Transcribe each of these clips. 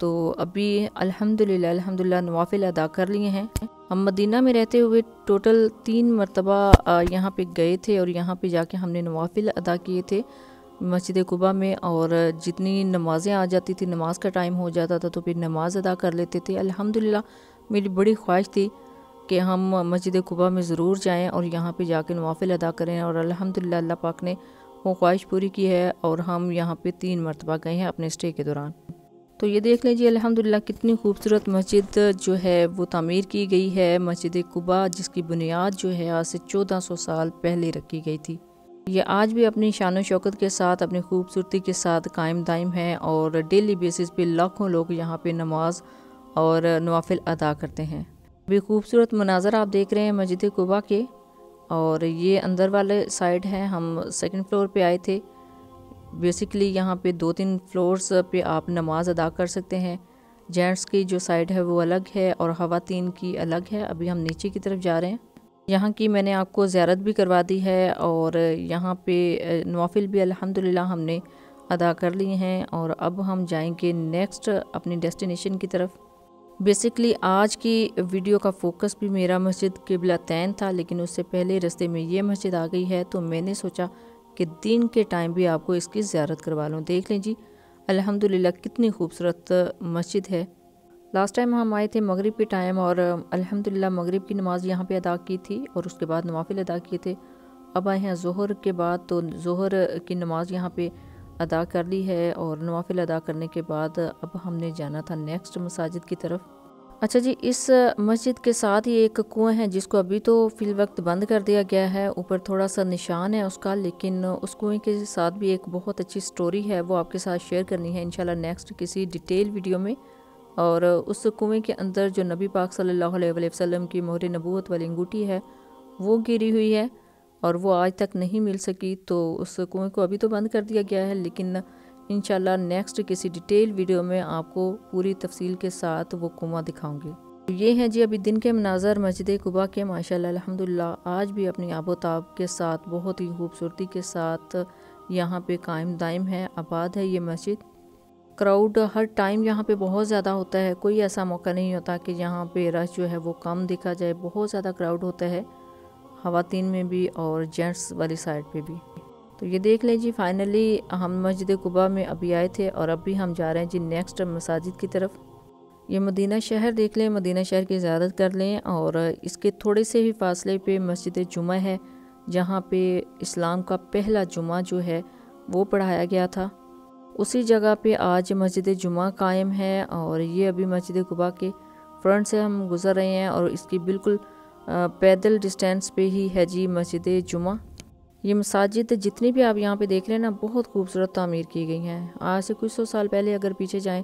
تو ابھی الحمدللہ نوافل ادا کر لیے ہیں۔ ہم مدینہ میں رہتے ہوئے ٹوٹل 3 مرتبہ یہاں پہ گئے تھے اور یہاں پہ جا کے ہم نے نوافل ادا کیے تھے مسجد قباء میں، اور جتنی نمازیں آ جاتی تھی، نماز کا ٹائم ہو جاتا تھا تو پھر نماز ادا کر لیتے تھے۔ الحمدللہ میری بڑی خواہش تھی کہ ہم مسجد قباء میں ضرور جائیں اور یہاں پہ جا کے نوافل ادا کریں، اور الحمدللہ اللہ پاک نے وہ خواہش پوری کی ہے، اور ہم یہاں پہ 3 مرتبہ گئے ہیں اپنے اسٹے کے دوران۔ تو یہ دیکھ لیجیے الحمدللہ کتنی خوبصورت مسجد جو ہے وہ تعمیر کی گئی ہے، مسجد قباء، جس کی بنیاد جو ہے آج سے 1400 سال پہلے رکھی گئی تھی۔ یہ آج بھی اپنی شان و شوکت کے ساتھ، اپنی خوبصورتی کے ساتھ قائم دائم ہے، اور ڈیلی بیسس پہ لاکھوں لوگ یہاں پہ نماز اور نوافل ادا کرتے ہیں۔ بھی خوبصورت مناظر آپ دیکھ رہے ہیں مسجد قباء کے، اور یہ اندر والے سائڈ ہے۔ ہم 2nd فلور پہ آئے تھے۔ بیسیکلی یہاں پہ 2-3 فلورز پہ آپ نماز ادا کر سکتے ہیں۔ جینٹس کی جو سائڈ ہے وہ الگ ہے اور خواتین کی الگ ہے۔ ابھی ہم نیچے کی طرف جا رہے ہیں۔ یہاں کی میں نے آپ کو زیارت بھی کروا دی ہے، اور یہاں پہ نوافل بھی الحمدللہ ہم نے ادا کر لیے ہیں، اور اب ہم جائیں گے نیکسٹ اپنی ڈیسٹینیشن کی طرف۔ بیسیکلی آج کی ویڈیو کا فوکس بھی میرا مسجد قبلتین تھا، لیکن اس سے پہلے رستے میں یہ مسجد آ گئی ہے، تو میں نے سوچا کہ دن کے ٹائم بھی آپ کو اس کی زیارت کروا لوں۔ دیکھ لیں جی الحمدللہ کتنی خوبصورت مسجد ہے۔ لاسٹ ٹائم ہم آئے تھے مغرب کے ٹائم، اور الحمدللہ مغرب کی نماز یہاں پہ ادا کی تھی، اور اس کے بعد نوافل ادا کیے تھے۔ اب آئے ہیں ظہر کے بعد، تو ظہر کی نماز یہاں پہ ادا کر لی ہے، اور نوافل ادا کرنے کے بعد اب ہم نے جانا تھا نیکسٹ مساجد کی طرف۔ اچھا جی، اس مسجد کے ساتھ ہی ایک کنواں ہے جس کو ابھی تو فی الوقت بند کر دیا گیا ہے، اوپر تھوڑا سا نشان ہے اس کا، لیکن اس کنویں کے ساتھ بھی ایک بہت اچھی سٹوری ہے، وہ آپ کے ساتھ شیئر کرنی ہے انشاءاللہ نیکسٹ کسی ڈیٹیل ویڈیو میں۔ اور اس کنویں کے اندر جو نبی پاک صلی اللہ علیہ وسلم کی مہر نبوت والی انگوٹھی ہے وہ گری ہوئی ہے، اور وہ آج تک نہیں مل سکی، تو اس کنویں کو ابھی تو بند کر دیا گیا ہے، لیکن انشاءاللہ نیکسٹ کسی ڈیٹیل ویڈیو میں آپ کو پوری تفصیل کے ساتھ وہ کنواں دکھاؤں گی۔ یہ ہیں جی ابھی دن کے مناظر مسجد قباء کے، ماشاءاللہ الحمدللہ آج بھی اپنی آب و تاب کے ساتھ بہت ہی خوبصورتی کے ساتھ یہاں پہ قائم دائم ہے، آباد ہے یہ مسجد۔ کراؤڈ ہر ٹائم یہاں پہ بہت زیادہ ہوتا ہے، کوئی ایسا موقع نہیں ہوتا کہ یہاں پہ رش جو ہے وہ کم دیکھا جائے، بہت زیادہ کراؤڈ ہوتا ہے، خواتین میں بھی اور جینٹس والی سائڈ پہ بھی۔ تو یہ دیکھ لیں جی فائنلی ہم مسجد قباء میں ابھی آئے تھے، اور ابھی ہم جا رہے ہیں جی نیکسٹ مساجد کی طرف۔ یہ مدینہ شہر دیکھ لیں، مدینہ شہر کی زیارت کر لیں، اور اس کے تھوڑے سے ہی فاصلے پہ مسجد جمعہ ہے، جہاں پہ اسلام کا پہلا جمعہ جو ہے وہ پڑھایا گیا تھا۔ اسی جگہ پہ آج مسجد جمعہ قائم ہے، اور یہ ابھی مسجد قباء کے فرنٹ سے ہم گزر رہے ہیں، اور اس کی بالکل پیدل ڈسٹینس پہ ہی ہے جی مسجد جمعہ۔ یہ مساجد جتنی بھی آپ یہاں پہ دیکھ رہے ہیں نا، بہت خوبصورت تعمیر کی گئی ہیں۔ آج سے کچھ 100 سال پہلے اگر پیچھے جائیں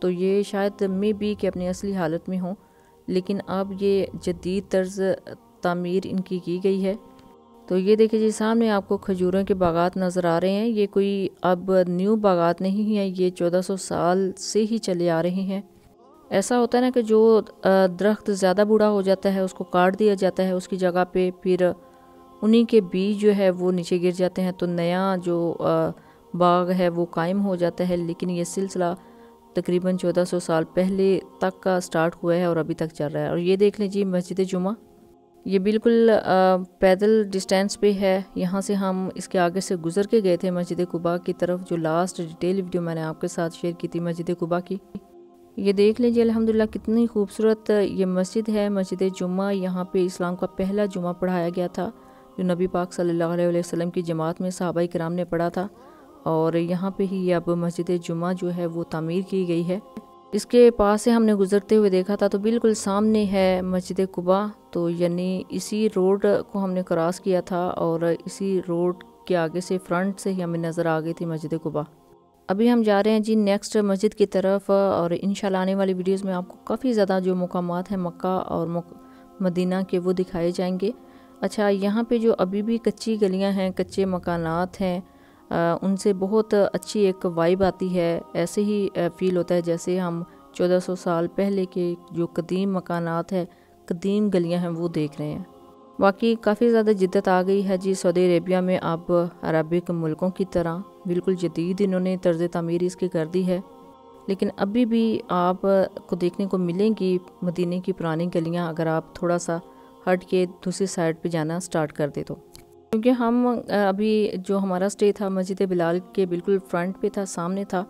تو یہ شاید میں بھی کہ اپنی اصلی حالت میں ہوں، لیکن اب یہ جدید طرز تعمیر ان کی گئی ہے۔ تو یہ دیکھیں جی سامنے آپ کو کھجوروں کے باغات نظر آ رہے ہیں، یہ کوئی اب نیو باغات نہیں ہیں، یہ 1400 سال سے ہی چلے آ رہے ہیں۔ ایسا ہوتا ہے نا کہ جو درخت زیادہ بوڑھا ہو جاتا ہے اس کو کاٹ دیا جاتا ہے، اس کی جگہ پہ پھر انہی کے بیج جو ہے وہ نیچے گر جاتے ہیں، تو نیا جو باغ ہے وہ قائم ہو جاتا ہے، لیکن یہ سلسلہ تقریباً 1400 سال پہلے تک کا سٹارٹ ہوا ہے اور ابھی تک چل رہا ہے۔ اور یہ دیکھ لیں جی مسجد جمعہ، یہ بالکل پیدل ڈسٹینس پہ ہے، یہاں سے ہم اس کے آگے سے گزر کے گئے تھے مسجد قباء کی طرف، جو لاسٹ ڈیٹیل ویڈیو میں نے آپ کے ساتھ شیئر کی تھی مسجد قباء کی۔ یہ دیکھ لیجیے الحمدللہ کتنی خوبصورت یہ مسجد ہے، مسجد جمعہ۔ یہاں پہ اسلام کا پہلا جمعہ پڑھایا گیا تھا، جو نبی پاک صلی اللہ علیہ وسلم کی جماعت میں صحابہ کرام نے پڑھا تھا، اور یہاں پہ ہی اب مسجد جمعہ جو ہے وہ تعمیر کی گئی ہے۔ اس کے پاس سے ہم نے گزرتے ہوئے دیکھا تھا تو بالکل سامنے ہے مسجد قباء، تو یعنی اسی روڈ کو ہم نے کراس کیا تھا، اور اسی روڈ کے آگے سے فرنٹ سے ہی ہمیں نظر آ گئی تھی مسجد قباء۔ ابھی ہم جا رہے ہیں جی نیکسٹ مسجد کی طرف، اور انشاءاللہ آنے والی ویڈیوز میں آپ کو کافی زیادہ جو مقامات ہیں مکہ اور مدینہ کے وہ دکھائے جائیں گے۔ اچھا، یہاں پہ جو ابھی بھی کچی گلیاں ہیں، کچے مکانات ہیں، ان سے بہت اچھی ایک وائب آتی ہے، ایسے ہی فیل ہوتا ہے جیسے ہم 1400 سال پہلے کے جو قدیم مکانات ہیں، قدیم گلیاں ہیں وہ دیکھ رہے ہیں۔ واقعی کافی زیادہ جدت آ گئی ہے جی سعودی عربیہ میں، اب عربک ملکوں کی طرح بالکل جدید انہوں نے طرز تعمیر اس کی کر دی ہے۔ لیکن ابھی بھی آپ کو دیکھنے کو ملیں گی مدینے کی پرانی گلیاں، اگر آپ تھوڑا سا ہٹ کے دوسری سائڈ پہ جانا سٹارٹ کر دے تو، کیونکہ ہم ابھی جو ہمارا سٹے تھا مسجد بلال کے بالکل فرنٹ پہ تھا، سامنے تھا،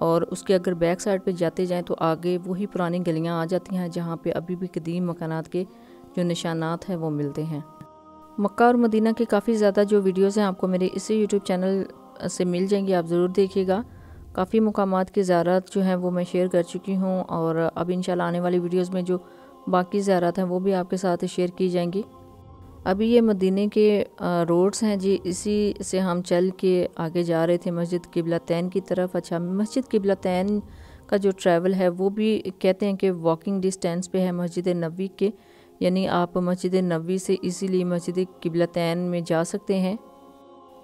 اور اس کے اگر بیک سائڈ پہ جاتے جائیں تو آگے وہی پرانی گلیاں آ جاتی ہیں جہاں پہ ابھی بھی قدیم مکانات کے جو نشانات ہیں وہ ملتے ہیں۔ مکہ اور مدینہ کے کافی زیادہ جو ویڈیوز ہیں آپ کو میرے اسی یوٹیوب چینل سے مل جائیں گی، آپ ضرور دیکھیے گا۔ کافی مقامات کی زیارت جو ہیں وہ میں شیئر کر چکی ہوں، اور اب انشاءاللہ آنے والی ویڈیوز میں جو باقی زیارت ہیں وہ بھی آپ کے ساتھ شیئر کی جائیں گی۔ ابھی یہ مدینے کے روڈز ہیں جی، اسی سے ہم چل کے آگے جا رہے تھے مسجد قبلتین کی طرف۔ اچھا، مسجد قبلتین کا جو ٹریول ہے وہ بھی کہتے ہیں کہ واکنگ ڈسٹینس پہ ہے مسجد نبوی کے، یعنی آپ مسجد نبوی سے ایزیلی مسجد قبلتین میں جا سکتے ہیں۔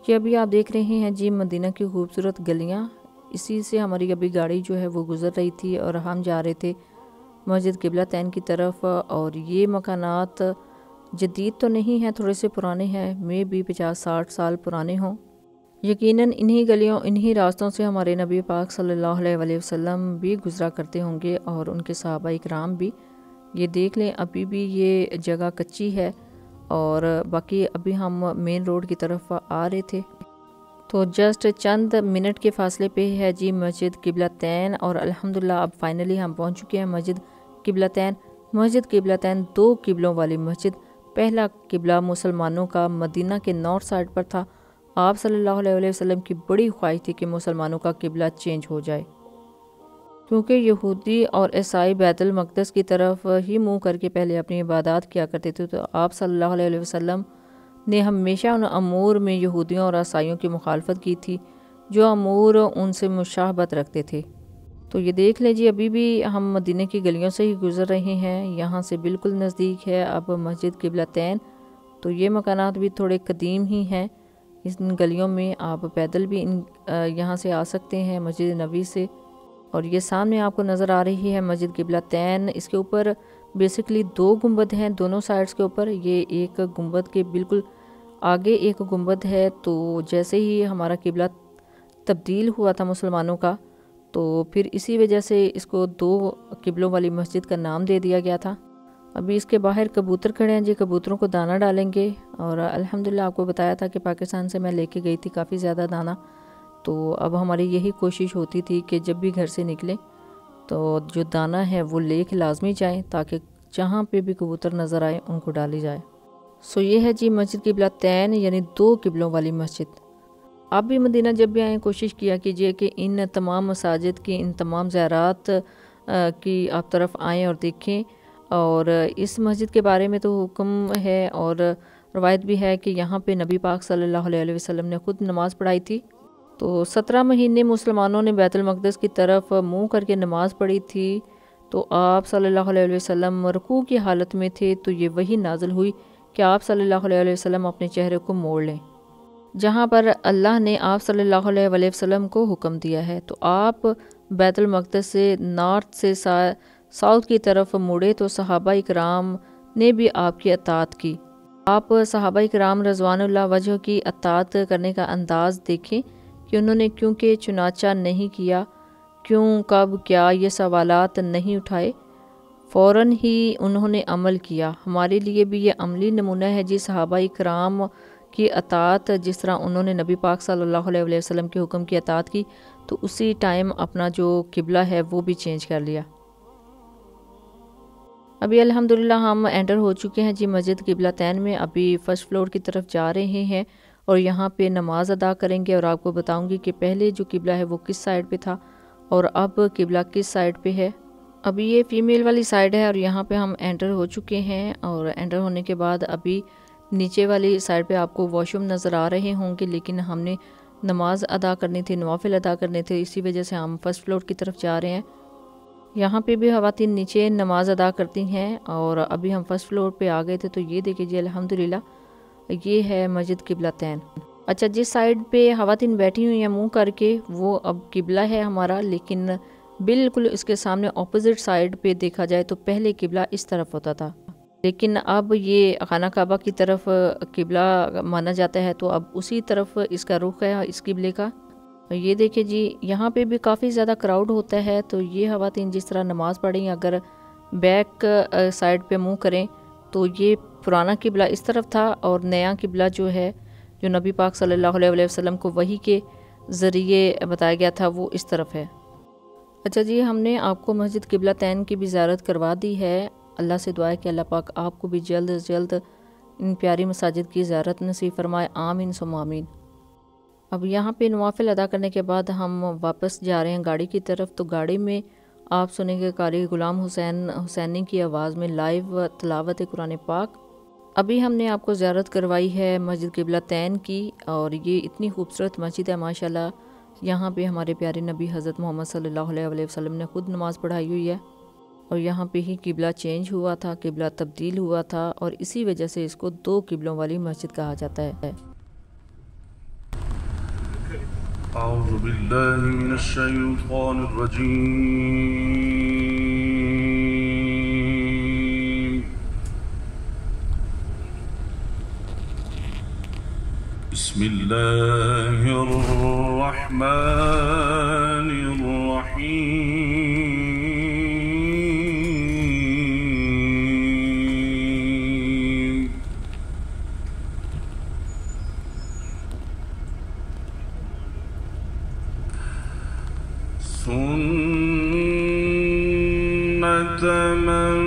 یہ ابھی آپ دیکھ رہے ہیں جی مدینہ کی خوبصورت گلیاں، اسی سے ہماری ابھی گاڑی جو ہے وہ گزر رہی تھی اور ہم جا رہے تھے مسجد قبلتین کی طرف۔ اور یہ مکانات جدید تو نہیں ہیں، تھوڑے سے پرانے ہیں، میں بھی 50-60 سال پرانے ہوں۔ یقیناً انہی گلیوں، انہی راستوں سے ہمارے نبی پاک صلی اللہ علیہ وسلم بھی گزرا کرتے ہوں گے، اور ان کے صحابہ اکرام بھی۔ یہ دیکھ لیں ابھی بھی یہ جگہ کچی ہے، اور باقی ابھی ہم مین روڈ کی طرف آ رہے تھے تو جسٹ چند منٹ کے فاصلے پہ ہے جی مسجد قبلتین، اور الحمدللہ اب فائنلی ہم پہنچ چکے ہیں مسجد قبلتین۔ مسجد قبلتین 2 قبلوں والی مسجد۔ پہلا قبلہ مسلمانوں کا مدینہ کے نارتھ سائڈ پر تھا۔ آپ صلی اللہ علیہ وسلم کی بڑی خواہش تھی کہ مسلمانوں کا قبلہ چینج ہو جائے، کیونکہ یہودی اور عیسائی بیت المقدس کی طرف ہی منہ کر کے پہلے اپنی عبادات کیا کرتے تھے، تو آپ صلی اللہ علیہ وسلم نے ہمیشہ ان امور میں یہودیوں اور عیسائیوں کی مخالفت کی تھی جو امور ان سے مشابہت رکھتے تھے۔ تو یہ دیکھ لیں جی ابھی بھی ہم مدینہ کی گلیوں سے ہی گزر رہے ہیں، یہاں سے بالکل نزدیک ہے اب مسجد قبلتین۔ تو یہ مکانات بھی تھوڑے قدیم ہی ہیں، ان گلیوں میں آپ پیدل بھی یہاں سے آ سکتے ہیں مسجد نبوی سے۔ اور یہ سامنے آپ کو نظر آ رہی ہے مسجد قبلتین، اس کے اوپر بیسیکلی 2 گنبد ہیں دونوں سائڈز کے اوپر۔ یہ ایک گنبد کے بالکل آگے ایک گنبد ہے، تو جیسے ہی ہمارا قبلہ تبدیل ہوا تھا مسلمانوں کا، تو پھر اسی وجہ سے اس کو 2 قبلوں والی مسجد کا نام دے دیا گیا تھا۔ ابھی اس کے باہر کبوتر کھڑے ہیں جی، کبوتروں کو دانہ ڈالیں گے، اور الحمدللہ آپ کو بتایا تھا کہ پاکستان سے میں لے کے گئی تھی کافی زیادہ دانہ، تو اب ہماری یہی کوشش ہوتی تھی کہ جب بھی گھر سے نکلیں تو جو دانہ ہے وہ لے کے لازمی جائیں، تاکہ جہاں پہ بھی کبوتر نظر آئے ان کو ڈالی جائے۔ سو یہ ہے جی مسجد قبلتین، یعنی 2 قبلوں والی مسجد۔ آپ بھی مدینہ جب بھی آئیں کوشش کیا کیجئے کہ ان تمام مساجد کی، ان تمام زیارات کی آپ طرف آئیں اور دیکھیں۔ اور اس مسجد کے بارے میں تو حکم ہے اور روایت بھی ہے کہ یہاں پہ نبی پاک صلی اللہ علیہ وسلم نے خود نماز پڑھائی تھی، تو 17 مہینے مسلمانوں نے بیت المقدس کی طرف منہ کر کے نماز پڑھی تھی، تو آپ صلی اللہ علیہ وسلم رکوع کی حالت میں تھے، تو یہ وحی نازل ہوئی کہ آپ صلی اللہ علیہ وسلم اپنے چہرے کو موڑ لیں، جہاں پر اللہ نے آپ صلی اللہ علیہ وسلم کو حکم دیا ہے۔ تو آپ بیت المقدس سے نارتھ سے ساؤتھ کی طرف مڑے، تو صحابہ اکرام نے بھی آپ کی اطاعت کی۔ آپ صحابہ اکرام رضوان اللہ وجہ کی اطاعت کرنے کا انداز دیکھیں کہ انہوں نے کیونکہ چنانچہ نہیں کیا، کیوں، کب، کیا، یہ سوالات نہیں اٹھائے، فوراً ہی انہوں نے عمل کیا۔ ہمارے لیے بھی یہ عملی نمونہ ہے جی صحابہ اکرام کی اطاعت، جس طرح انہوں نے نبی پاک صلی اللہ علیہ وسلم کے حکم کی اطاعت کی، تو اسی ٹائم اپنا جو قبلہ ہے وہ بھی چینج کر لیا۔ ابھی الحمدللہ ہم انٹر ہو چکے ہیں جی مسجد قبلتین میں، ابھی فرسٹ فلور کی طرف جا رہے ہیں اور یہاں پہ نماز ادا کریں گے، اور آپ کو بتاؤں گی کہ پہلے جو قبلہ ہے وہ کس سائڈ پہ تھا اور اب قبلہ کس سائڈ پہ ہے۔ ابھی یہ فیمیل والی سائڈ ہے اور یہاں پہ ہم انٹر ہو چکے ہیں، اور انٹر ہونے کے بعد ابھی نیچے والی سائڈ پہ آپ کو واش روم نظر آ رہے ہوں گے، لیکن ہم نے نماز ادا کرنی تھی، نوافل ادا کرنے تھے، اسی وجہ سے ہم فرسٹ فلور کی طرف جا رہے ہیں۔ یہاں پہ بھی خواتین نیچے نماز ادا کرتی ہیں، اور ابھی ہم فرسٹ فلور پہ آ گئے تھے، تو یہ دیکھیں جی الحمدللہ یہ ہے مسجد قبلتین۔ اچھا، جس سائڈ پہ خواتین بیٹھی ہوئی ہیں منہ کر کے، وہ اب قبلہ ہے ہمارا، لیکن بالکل اس کے سامنے اپوزٹ سائڈ پہ دیکھا جائے تو پہلے قبلہ اس طرف ہوتا تھا، لیکن اب یہ خانہ کعبہ کی طرف قبلہ مانا جاتا ہے، تو اب اسی طرف اس کا رخ ہے اس قبلے کا۔ یہ دیکھیں جی یہاں پہ بھی کافی زیادہ کراؤڈ ہوتا ہے، تو یہ خواتین جس طرح نماز پڑھیں اگر بیک سائڈ پہ منہ کریں تو یہ پرانا قبلہ اس طرف تھا اور نیا قبلہ جو ہے جو نبی پاک صلی اللہ علیہ وسلم کو وحی کے ذریعے بتایا گیا تھا وہ اس طرف ہے۔ اچھا جی، ہم نے آپ کو مسجد قبلہ تین کی بھی زیارت کروا دی ہے۔ اللہ سے دعا ہے کہ اللہ پاک آپ کو بھی جلد از جلد ان پیاری مساجد کی زیارت نصیب فرمائے، آمین ثم آمین۔ اب یہاں پہ نوافل ادا کرنے کے بعد ہم واپس جا رہے ہیں گاڑی کی طرف، تو گاڑی میں آپ سنیں گے قاری غلام حسینی کی آواز میں لائیو تلاوت قرآن پاک۔ ابھی ہم نے آپ کو زیارت کروائی ہے مسجد قبلہ تین کی، اور یہ اتنی خوبصورت مسجد ہے ماشاءاللہ۔ یہاں پہ ہمارے پیارے نبی حضرت محمد صلی اللہ علیہ وسلم نے خود نماز پڑھائی ہوئی ہے، اور یہاں پہ ہی قبلہ چینج ہوا تھا، قبلہ تبدیل ہوا تھا، اور اسی وجہ سے اس کو دو قبلوں والی مسجد کہا جاتا ہے۔ اعوذ باللہ من الشیطان الرجیم، بسم اللہ الرحمن الرحیم۔ سنة من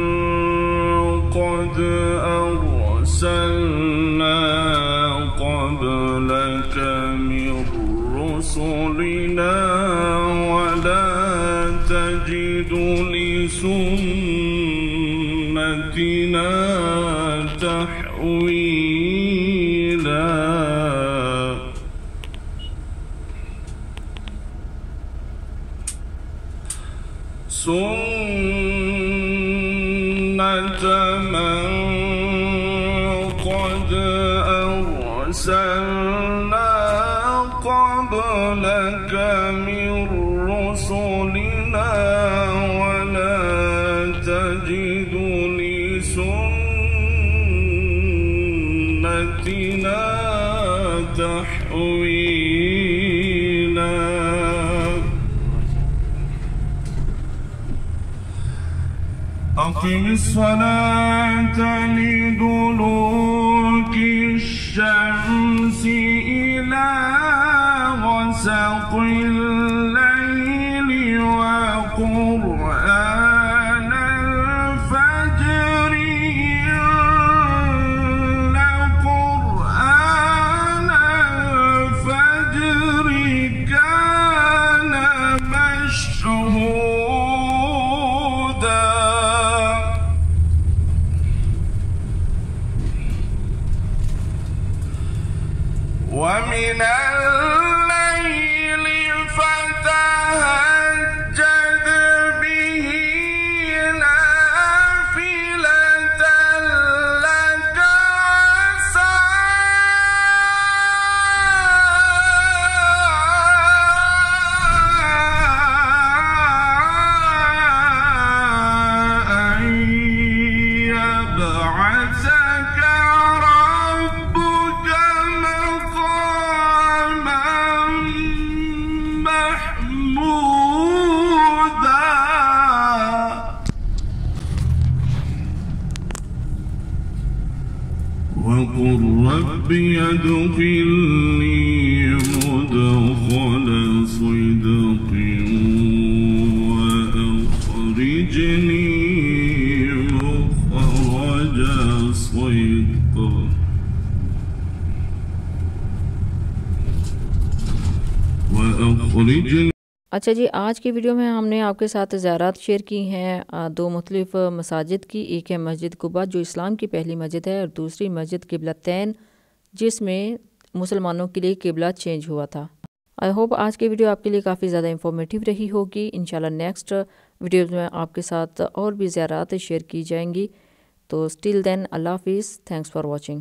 قد أرسلنا قبلك من رسلنا ولا تجد لسنتنا تحويلا۔ سنة من قد أرسلنا قبلك من رسلنا ولا تجد لسنتنا تحويلا۔ أقم الصلاة لدلوك الشمس إلى غسق الليل وقرآن الفجر إن قرآن الفجر كان مشهودا۔ ومن الليل فتهجد به نافلة لك عسى أن يبعثك ربك مقاما محمودا۔ وقل رب ادخلني مدخل صدق وأخرجني مخرج صدق۔ اچھا جی، آج کی ویڈیو میں ہم نے آپ کے ساتھ زیارات شیئر کی ہیں دو مختلف مساجد کی۔ ایک ہے مسجد قباء جو اسلام کی پہلی مسجد ہے، اور دوسری مسجد قبلہ تین جس میں مسلمانوں کے لیے قبلہ چینج ہوا تھا۔ آئی ہوپ آج کی ویڈیو آپ کے لیے کافی زیادہ انفارمیٹیو رہی ہوگی۔ انشاءاللہ نیکسٹ ویڈیوز میں آپ کے ساتھ اور بھی زیارات شیئر کی جائیں گی۔ تو اسٹل دین اللہ حافظ، تھینکس فار واچنگ۔